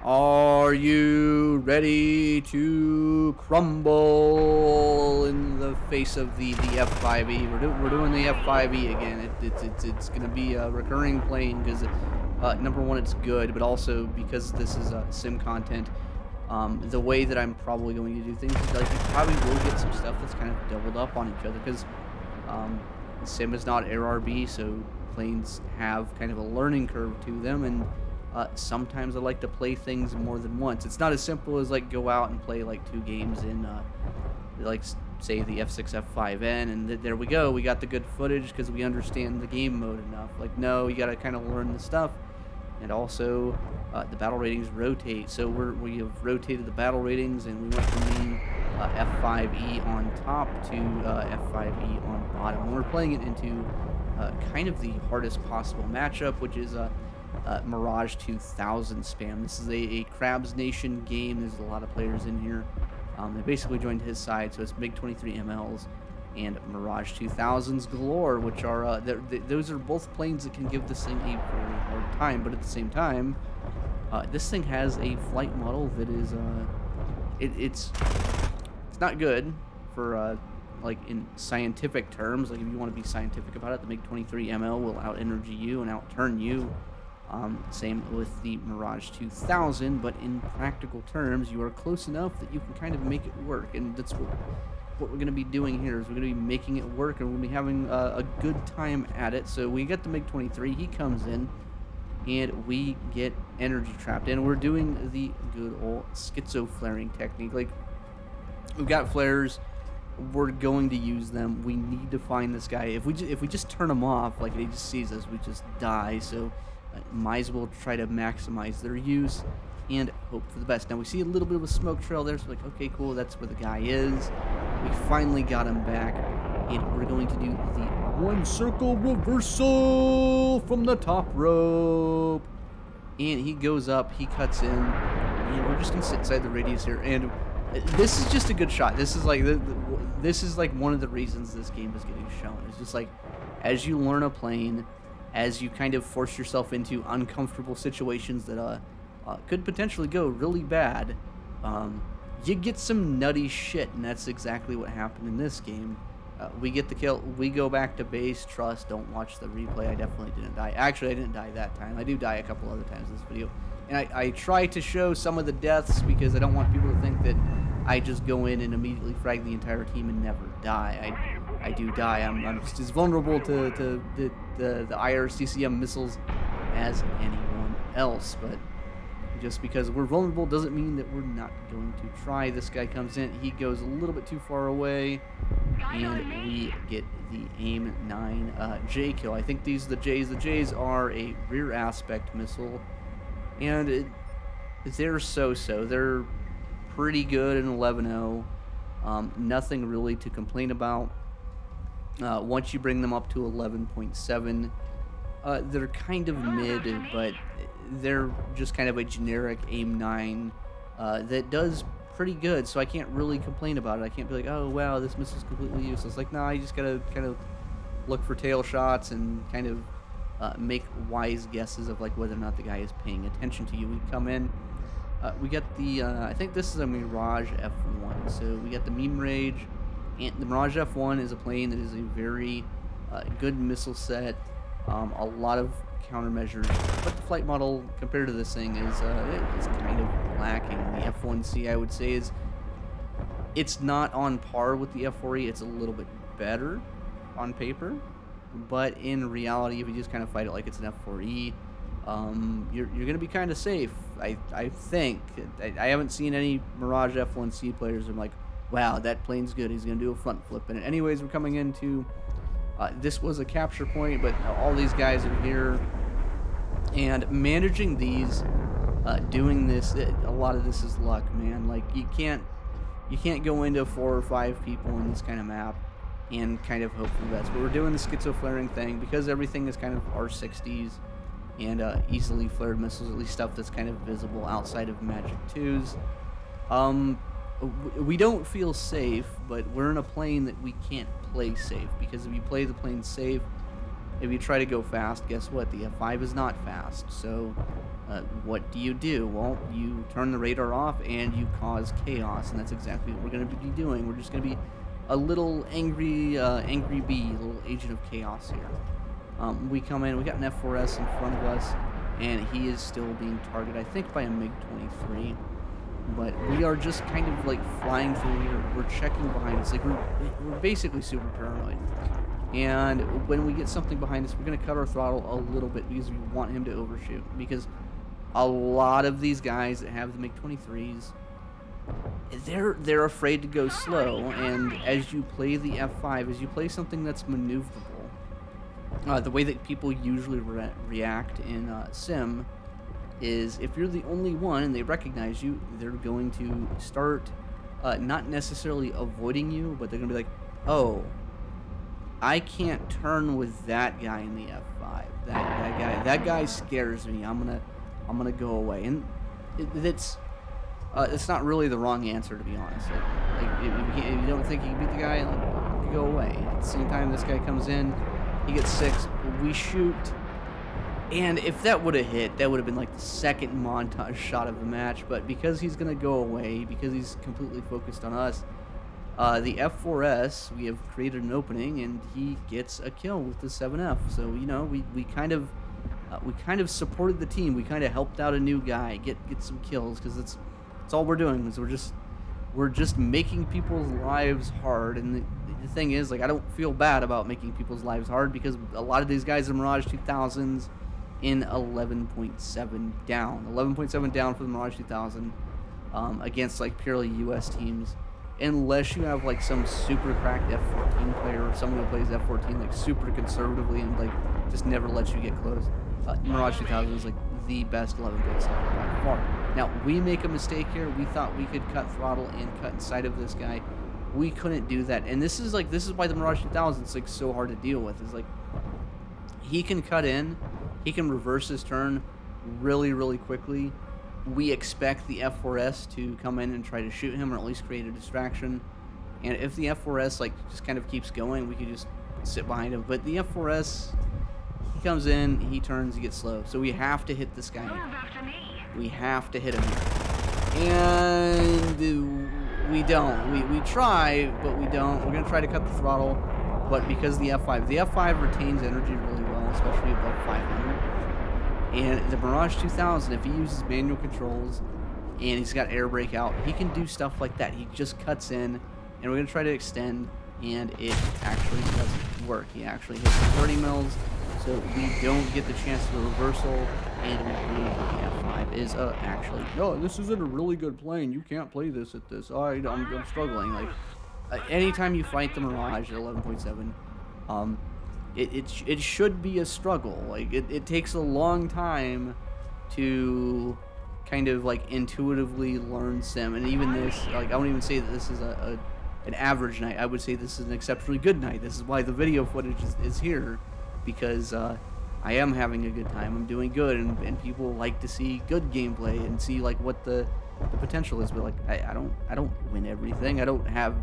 Are you ready to crumble in the face of the F-5E? We're doing the F-5E again. It's gonna be a recurring plane because number one, it's good, but also because this is sim content. The way that I'm probably going to do things is like you probably will get some stuff that's kind of doubled up on each other because sim is not ARB, so planes have kind of a learning curve to them, and sometimes I like to play things more than once. It's not as simple as like go out and play like 2 games in like say the F6 F5N and there we go, we got the good footage because we understand the game mode enough. Like no, you got to kind of learn the stuff. And also the battle ratings rotate, so we have rotated the battle ratings, and we went from being F5E on top to F5E on bottom. And we're playing it into kind of the hardest possible matchup, which is Mirage 2000 spam. This is a Crabs Nation game. There's a lot of players in here. They basically joined his side, so it's MiG-23 MLs and Mirage 2000s galore, which are those are both planes that can give this thing a very hard time. But at the same time, this thing has a flight model that is it's not good for like in scientific terms. Like if you want to be scientific about it, the MiG-23 ML will out energy you and outturn you. Same with the Mirage 2000, but in practical terms, you are close enough that you can kind of make it work, and that's what we're going to be doing here. Is we're going to be making it work, and we're going to be having a good time at it. So we get the MiG-23, he comes in, and we get energy trapped, and we're doing the good old schizo flaring technique. Like, we've got flares, we're going to use them. We need to find this guy. If we just turn him off, like he just sees us, we just die. So might as well try to maximize their use and hope for the best. Now we see a little bit of a smoke trail there, so we're like, okay, cool, that's where the guy is. We finally got him back, and we're going to do the one circle reversal from the top rope. And he goes up, he cuts in, and we're just gonna sit inside the radius here. And this is just a good shot. This is like this is like one of the reasons this game is getting shown. It's just like as you learn a plane, as you kind of force yourself into uncomfortable situations that could potentially go really bad, you get some nutty shit, and that's exactly what happened in this game. We get the kill, we go back to base, trust, don't watch the replay. I definitely didn't die. Actually, I didn't die that time. I do die a couple other times in this video. And I try to show some of the deaths because I don't want people to think that I just go in and immediately frag the entire team and never die. I do die. I'm just as vulnerable to the IR-CCM missiles as anyone else, but just because we're vulnerable doesn't mean that we're not going to try. This guy comes in, he goes a little bit too far away, and we get the AIM 9 J kill. I think these are the J's. The J's are a rear aspect missile, and they're so-so. They're pretty good in 11.0. Nothing really to complain about. Once you bring them up to 11.7, they're kind of mid, but they're just kind of a generic AIM 9 that does pretty good, so I can't really complain about it. I can't be like, oh wow, this missile's completely useless. Like, nah, you just gotta kind of look for tail shots and kind of make wise guesses of like whether or not the guy is paying attention to you. We come in, we get the I think this is a Mirage F1, so we got the Meme Rage, and the Mirage F1 is a plane that is a very good missile set, a lot of countermeasures, but the flight model compared to this thing is kind of lacking. The F1C, I would say, it's not on par with the F4E. It's a little bit better on paper, but in reality, if you just kind of fight it like it's an F4E, you're gonna be kind of safe. I think I haven't seen any Mirage F1C players. I'm like, wow, that plane's good. He's gonna do a front flip in it. Anyways, we're coming into this was a capture point, but all these guys are here, and managing these, doing this, a lot of this is luck, man. Like you can't go into 4 or 5 people in this kind of map and kind of hope for the best. But we're doing the schizo flaring thing because everything is kind of R60s and easily flared missiles, at least stuff that's kind of visible outside of Magic 2s. We don't feel safe, but we're in a plane that we can't play safe, because if you play the plane safe, If you try to go fast, guess what? The F5 is not fast. So what do? Well, you turn the radar off and you cause chaos, and that's exactly what we're going to be doing. We're just going to be a little angry bee, a little agent of chaos here. We come in, we got an F4S in front of us, and he is still being targeted, I think, by a MiG-23. But we are just kind of like flying through here. We're checking behind us. Like we're basically super paranoid. And when we get something behind us, we're going to cut our throttle a little bit because we want him to overshoot. Because a lot of these guys that have the MiG-23s, they're afraid to go slow. And as you play the F5, as you play something that's maneuverable, the way that people usually react in Sim is if you're the only one and they recognize you, they're going to start not necessarily avoiding you, but they're going to be like, oh, I can't turn with that guy in the F5. That guy scares me. I'm gonna go away. And it's not really the wrong answer, to be honest. Like if you don't think you can beat the guy, like, you go away. At the same time, this guy comes in, he gets 6, we shoot. And if that would have hit, that would have been like the second montage shot of the match. But because he's going to go away, because he's completely focused on us, the F4S, we have created an opening, and he gets a kill with the 7F. So, you know, we kind of supported the team. We kind of helped out a new guy get some kills, because that's all we're doing. Is we're just making people's lives hard. And the thing is, like, I don't feel bad about making people's lives hard, because a lot of these guys are Mirage 2000s in 11.7 down. 11.7 down for the Mirage 2000 against, like, purely US teams. Unless you have, like, some super cracked F14 player or someone who plays F14, like, super conservatively and, like, just never lets you get close. Mirage 2000 is, like, the best 11.7 by far. Now, we make a mistake here. We thought we could cut throttle and cut inside of this guy. We couldn't do that. And this is why the Mirage 2000 is, like, so hard to deal with. Is like, he can cut in, he can reverse his turn really, really quickly. We expect the F4S to come in and try to shoot him, or at least create a distraction. And if the F4S, like, just kind of keeps going, we could just sit behind him. But the F4S, he comes in, he turns, he gets slow. So we have to hit this guy. We have to hit him here. And we don't. We try, but we don't. We're going to try to cut the throttle. But because the F5 retains energy really well, especially above 500. And the Mirage 2000, if he uses manual controls and he's got air brake out, he can do stuff like that. He just cuts in, and we're going to try to extend, and it actually doesn't work. He actually hits 30 mils, so we don't get the chance for a reversal, and we believe the F5 is actually, no, this isn't a really good plane. You can't play this at this. I'm struggling. Like, anytime you fight the Mirage at 11.7, it should be a struggle. Like, it takes a long time to kind of, like, intuitively learn Sim. And even this, like, I won't even say that this is an average night. I would say this is an exceptionally good night. This is why the video footage is here, because I am having a good time. I'm doing good, and people like to see good gameplay and see, like, what the potential is. But, like, I don't win everything. I don't have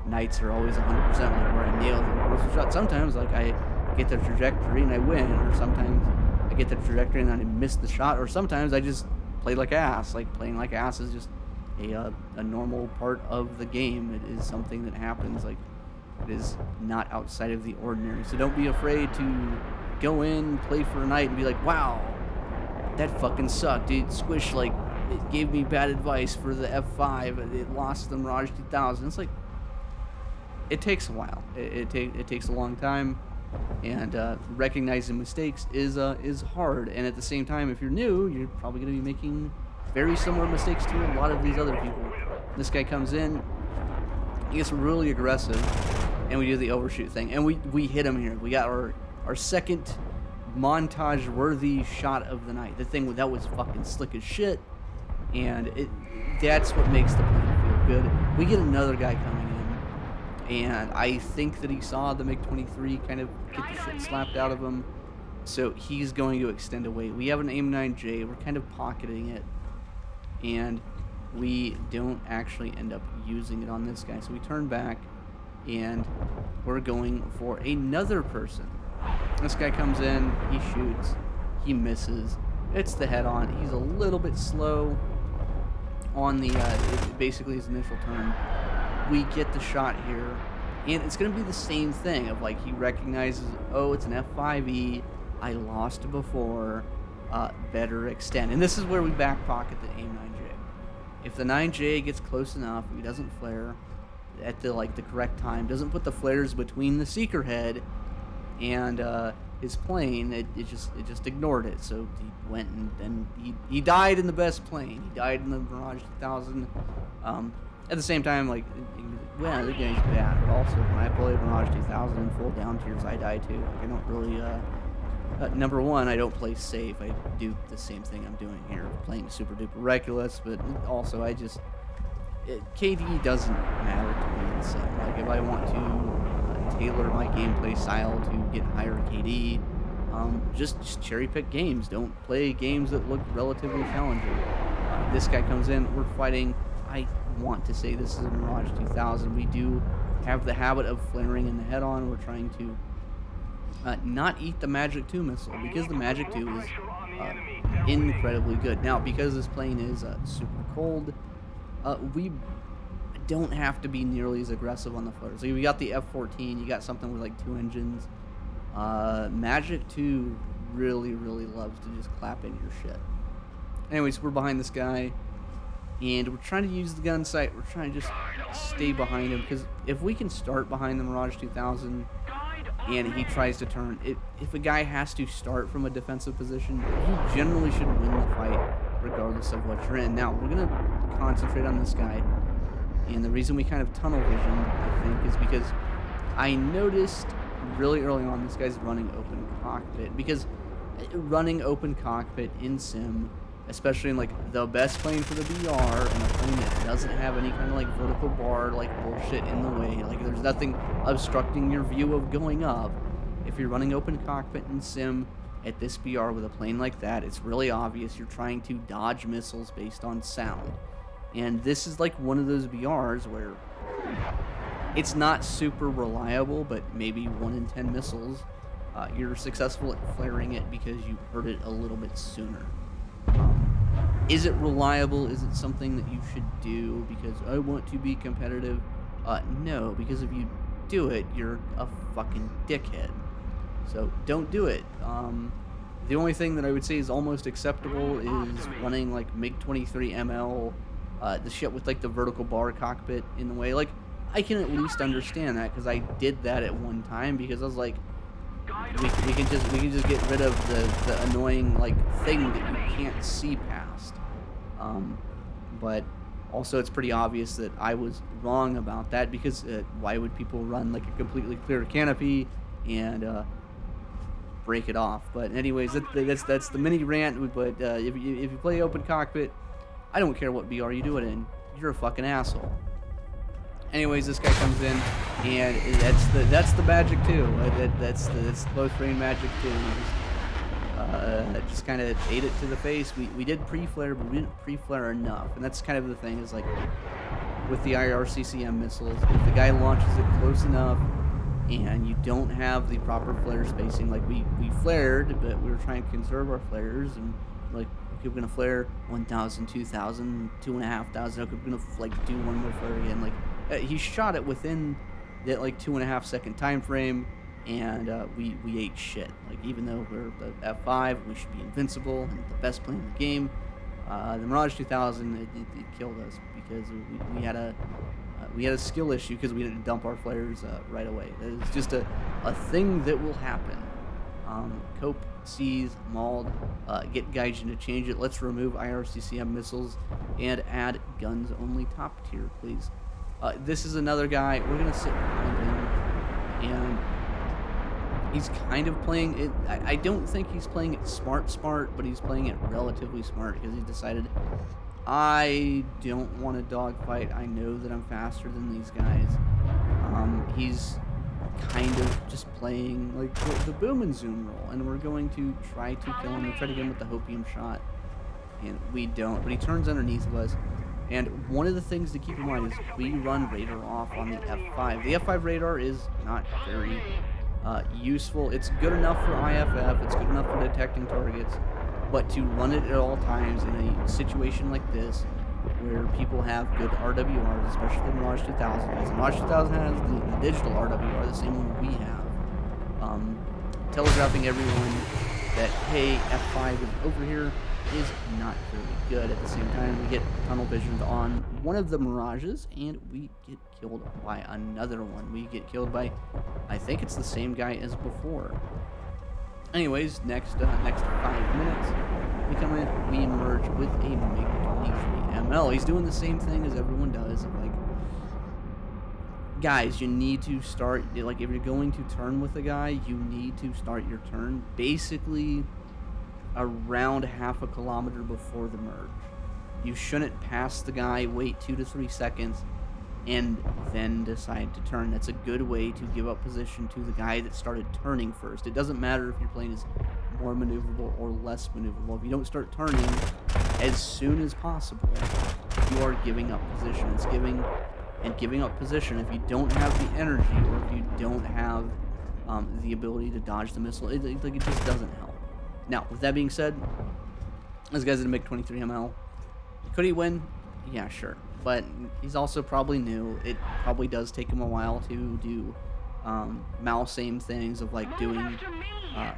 nights that are always 100% like where I nail the reversal shot. Sometimes, like, I get the trajectory and I win, or sometimes I get the trajectory and I miss the shot, or sometimes I just play like ass. Like, playing like ass is just a normal part of the game. It is something that happens. Like, it is not outside of the ordinary. So don't be afraid to go in, play for a night, and be like, wow, that fucking sucked, dude. Squish, like, it gave me bad advice for the F5. It lost the Mirage 2000. It's like, it takes a while. It takes a long time. And recognizing mistakes is hard. And at the same time, if you're new, you're probably going to be making very similar mistakes to a lot of these other people. This guy comes in, he gets really aggressive, and we do the overshoot thing. And we hit him here. We got our second montage-worthy shot of the night. The thing that was fucking slick as shit. And that's what makes the plane feel good. We get another guy coming in. And I think that he saw the MiG-23 kind of get the shit slapped out of him. So he's going to extend away. We have an AIM-9J. We're kind of pocketing it. And we don't actually end up using it on this guy. So we turn back, and we're going for another person. This guy comes in, he shoots, he misses. It's the head-on. He's a little bit slow on the, basically his initial turn. We get the shot here, and it's going to be the same thing of, like, he recognizes, oh, it's an F-5E, I lost before, better extend. And this is where we back pocket the AIM-9J. If the 9J gets close enough, he doesn't flare at the, like, the correct time, doesn't put the flares between the seeker head and his plane, it just ignored it. So he went and then he died in the best plane. He died in the Mirage 2000. At the same time, like, well, the guy's bad. But also, when I played Mirage 2000 in full down tiers, I die too. Like, I don't really. Number one, I don't play safe. I do the same thing I'm doing here, playing super duper reckless. But also, KD doesn't matter to me in sim. Like, if I want to tailor my gameplay style to get higher KD, just cherry pick games. Don't play games that look relatively challenging. This guy comes in, we're fighting. I want to say this is a Mirage 2000. We do have the habit of flaring in the head-on. We're trying to not eat the Magic 2 missile, because the Magic 2 is incredibly good. Now, because this plane is super cold, we don't have to be nearly as aggressive on the flares. So you got the F-14, you got something with like 2 engines. Magic 2 really, really loves to just clap in your shit. Anyways, we're behind this guy, and we're trying to use the gun sight. We're trying to just stay behind him, because if we can start behind the Mirage 2000 and he tries to turn, if a guy has to start from a defensive position, he generally should win the fight regardless of what you're in. Now, we're going to concentrate on this guy, and the reason we kind of tunnel vision, I think, is because I noticed really early on this guy's running open cockpit, because running open cockpit in sim, especially in like the best plane for the VR, and a plane that doesn't have any kind of like vertical bar like bullshit in the way, like there's nothing obstructing your view of going up. If you're running open cockpit in sim at this BR with a plane like that, it's really obvious you're trying to dodge missiles based on sound. And this is like one of those BRs where it's not super reliable, but maybe 1 in 10 missiles, you're successful at flaring it because you heard it a little bit sooner. Is it reliable? Is it something that you should do because I want to be competitive? No, because if you do it, you're a fucking dickhead. So don't do it. The only thing that I would say is almost acceptable is running like MiG-23 ML, the shit with like the vertical bar cockpit in the way. Like, I can at least understand that, because I did that at one time, because I was like, we can just get rid of the annoying like thing that you can't see past. But also it's pretty obvious that I was wrong about that, because why would people run like a completely clear canopy and break it off? But anyways, that's the mini rant. But if you play open cockpit, I don't care what BR you do it in, you're a fucking asshole. Anyways, this guy comes in, and that's the Magic 2. That's close range Magic 2. Just kind of ate it to the face. We did pre-flare, but we didn't pre-flare enough. And that's kind of the thing, is like with the IRCCM missiles, if the guy launches it close enough and you don't have the proper flare spacing, like we flared, but we were trying to conserve our flares, and like, okay, we're gonna flare 1,000, 2,000, 2,500. Okay, we're gonna like do one more flare again. Like, he shot it within that like 2.5 second time frame, and we ate shit. Like, even though we're the F-5, we should be invincible and the best plane in the game. The Mirage 2000, it killed us, because we had a skill issue, because we didn't dump our flares right away. It's just a thing that will happen. Cope sees mauled, get Gaijin to change it. Let's remove IRCCM missiles and add guns only top tier, please. This is another guy. We're gonna sit behind him, and he's kind of playing it. I don't think he's playing it smart, but he's playing it relatively smart, because he decided, I don't want to dogfight. I know that I'm faster than these guys. He's kind of just playing like the boom and zoom role, and we're going to try to kill him. We try to get him with the hopium shot, and we don't. But he turns underneath of us. And one of the things to keep in mind is we run radar off on the F-5. The F-5 radar is not very useful. It's good enough for IFF. It's good enough for detecting targets. But to run it at all times in a situation like this, where people have good RWRs, especially the Mirage 2000, because the Mirage 2000 has the digital RWR, the same one we have, telegraphing everyone that, hey, F-5 is over here, is not very good. At the same time, we get tunnel visioned on one of the Mirages, and we get killed by another one. We get killed by, I think it's the same guy as before. Anyways, next 5 minutes, we come in, we emerge with a MiG-23ML. He's doing the same thing as everyone does. Like, guys, you need to start, like, if you're going to turn with a guy, you need to start your turn basically around half a kilometer before the merge. You shouldn't pass the guy, wait 2 to 3 seconds, and then decide to turn. That's a good way to give up position to the guy that started turning first. It doesn't matter if your plane is more maneuverable or less maneuverable. If you don't start turning as soon as possible, you are giving up position. It's giving up position if you don't have the energy, or if you don't have the ability to dodge the missile. It just doesn't help. Now, with that being said, this guy's in a MiG-23ML. Could he win? Yeah, sure. But he's also probably new. It probably does take him a while to do mouse aim things of like doing,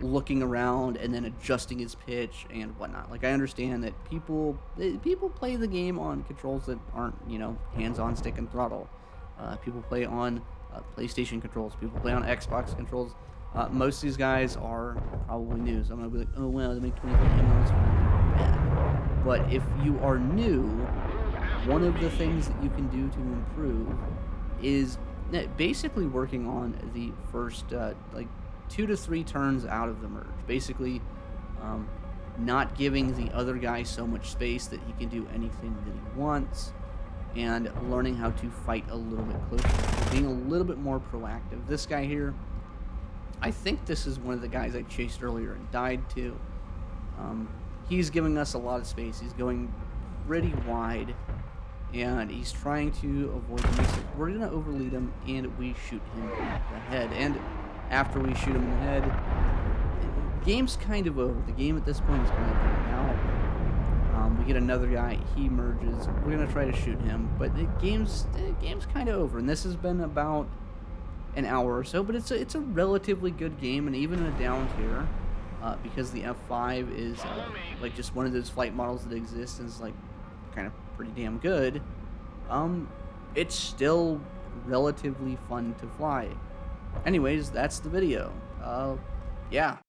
looking around and then adjusting his pitch and whatnot. Like, I understand that people play the game on controls that aren't, you know, hands-on stick and throttle. People play on PlayStation controls. People play on Xbox controls. Most of these guys are probably new, so I'm gonna be like, oh well, they make 23 MLs bad. But if you are new, one of the things that you can do to improve is basically working on the first like 2 to 3 turns out of the merge. Basically, not giving the other guy so much space that he can do anything that he wants, and learning how to fight a little bit closer, being a little bit more proactive. This guy here, I think this is one of the guys I chased earlier and died to. He's giving us a lot of space. He's going pretty wide, and he's trying to avoid the missile. We're going to overlead him, and we shoot him in the head. And after we shoot him in the head, the game's kind of over. The game at this point is kind of done out. We get another guy. He merges. We're going to try to shoot him, but the game's kind of over. And this has been about an hour or so, but it's a relatively good game, and even in a down tier, because the F-5 is like just one of those flight models that exists and is like kind of pretty damn good. It's still relatively fun to fly. Anyways, that's the video. Yeah.